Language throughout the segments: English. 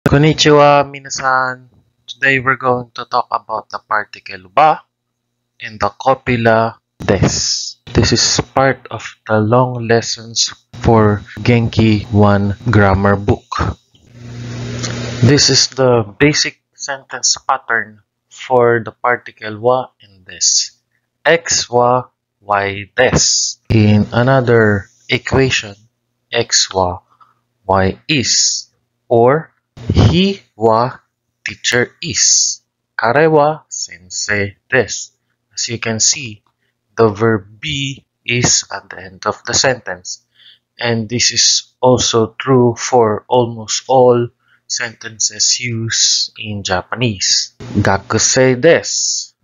Konnichiwa, minasan. Today we're going to talk about the particle wa and the copula des. This is part of the long lessons for Genki 1 grammar book. This is the basic sentence pattern for the particle wa and des. X wa, y des. In another equation, x wa, y is. Or he wa teacher is. Kare wa sensei desu. As you can see, the verb be is at the end of the sentence. And this is also true for almost all sentences used in Japanese. Gakusei desu.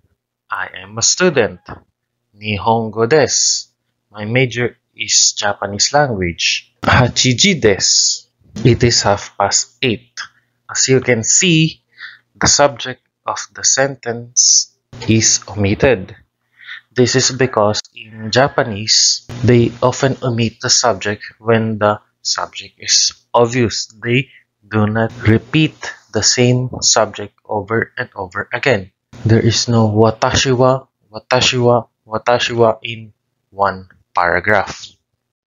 I am a student. Nihongo desu. My major is Japanese language. Hachiji desu. It is 8:30. As you can see, the subject of the sentence is omitted. This is because in Japanese, they often omit the subject when the subject is obvious. They do not repeat the same subject over and over again. There is no watashi wa, watashi wa, watashi wa in one paragraph.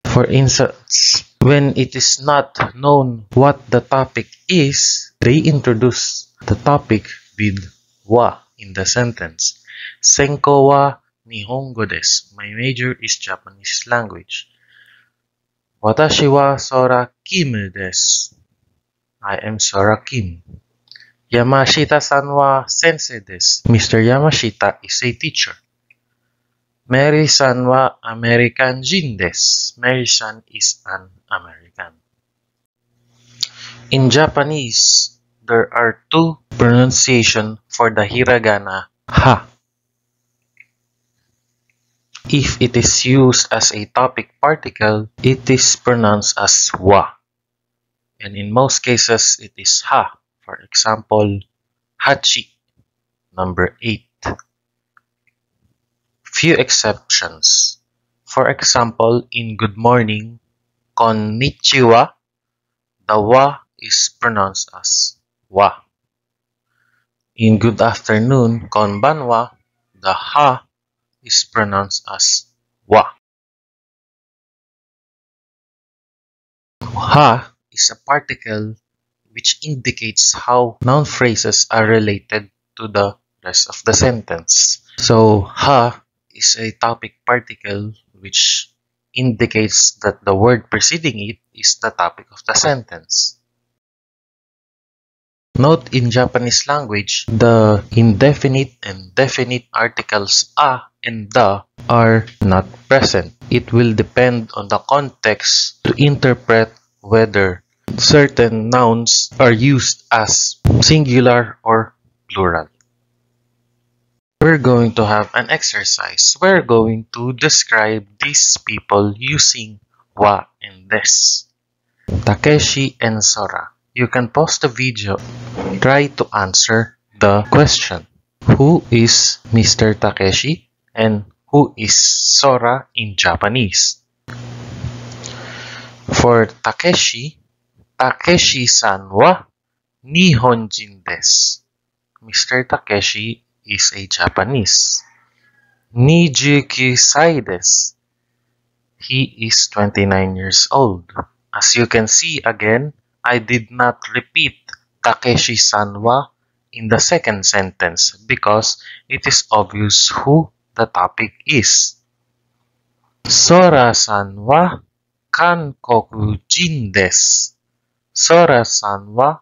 For instance, when it is not known what the topic is, they introduce the topic with wa in the sentence. Senko wa Nihongo desu. My major is Japanese language. Watashi wa Sora Kim desu. I am Sora Kim. Yamashita-san wa sensei desu. Mr. Yamashita is a teacher. Mary-san wa American jin desu. Mary-san is an American. In Japanese, there are two pronunciations for the hiragana ha. If it is used as a topic particle, it is pronounced as wa. And in most cases, it is ha. For example, hachi, number 8. Few exceptions. For example, in good morning, konnichiwa, the wa is pronounced as wa. In good afternoon, konbanwa, the ha is pronounced as wa. Ha is a particle which indicates how noun phrases are related to the rest of the sentence. So, ha is a topic particle which indicates that the word preceding it is the topic of the sentence. Note in Japanese language, the indefinite and definite articles a and the are not present. It will depend on the context to interpret whether certain nouns are used as singular or plural. We're going to have an exercise. We're going to describe these people using wa and des. Takeshi and Sora. You can pause the video. Try to answer the question. Who is Mr. Takeshi and who is Sora in Japanese? For Takeshi, Takeshi-san wa Nihonjin desu. Mr. Takeshi is a Japanese. 29 sai desu. He is 29 years old. As you can see again, I did not repeat Takeshi-san wa in the second sentence because it is obvious who the topic is. Sora-san wa Kankokujin desu. Sora-san wa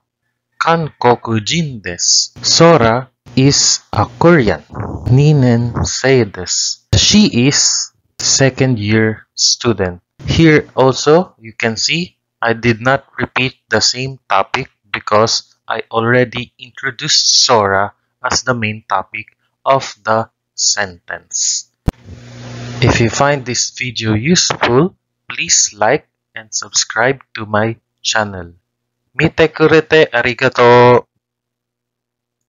Kankokujin desu. Sora is a Korean. 2年生です. She is second year student. Here also, you can see I did not repeat the same topic because I already introduced Sora as the main topic of the sentence. If you find this video useful, please like and subscribe to my channel. Mite kurete arigato!